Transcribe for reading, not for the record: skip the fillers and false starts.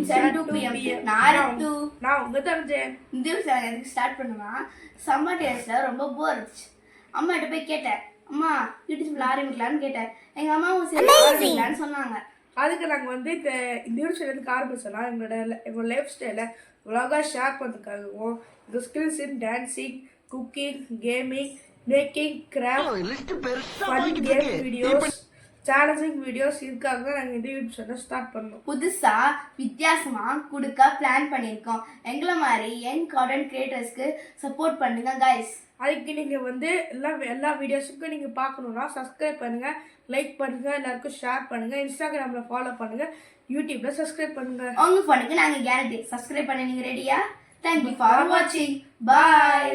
7 to PM நாரத்து நான் உங்க தெரிஞ்சேன் இந்த விஷயம் எனக்கு ஸ்டார்ட் பண்ணுனா சம்மர் டேஸ்ல ரொம்ப போர் இருந்துச்சு. அம்மா கிட்ட போய் கேட்டேன், அம்மா யூடியூப்ல ஆரம்பிக்கலான்னு கேட்டேன். எங்க அம்மாவும் சரி ஆரம்பிக்கலான்னு சொன்னாங்க. அதுக்கு நாங்கள் வந்து இந்த யூடியூப் எதுக்கு ஆரம்பிச்சோன்னா எங்களோட லைஃப் ஸ்டைலை உலகாக ஷேர் பண்ணுறதுக்காகவும் எங்கள் ஸ்கில்ஸ் இன் dancing, cooking, gaming, making, craft, fun game videos, challenging videos இருக்காங்க. நாங்கள் இந்த யூடியூப் சேனல் ஸ்டார்ட் பண்ணோம். புதுசா வித்தியாசமா கொடுக்க பிளான் பண்ணியிருக்கோம். எங்களை மாதிரி யங் கான்டென்ட் கிரியேட்டர்ஸ்க்கு சப்போர்ட் பண்ணுங்க கைஸ். அதுக்கு நீங்கள் வந்து எல்லா வீடியோஸுக்கும் நீங்கள் பார்க்கணுன்னா சப்ஸ்கிரைப் பண்ணுங்கள், லைக் பண்ணுங்கள், எல்லாருக்கும் ஷேர் பண்ணுங்கள், இன்ஸ்டாகிராமில் ஃபாலோ பண்ணுங்கள், யூடியூப்பில் சப்ஸ்கிரைப் பண்ணுங்கள். உங்கள் ஃபோனுக்கு நாங்கள் கேரண்டி. சப்ஸ்கிரைப் பண்ண நீங்கள் ரெடியா? தேங்க்யூ ஃபார் வாட்சிங். பாய்.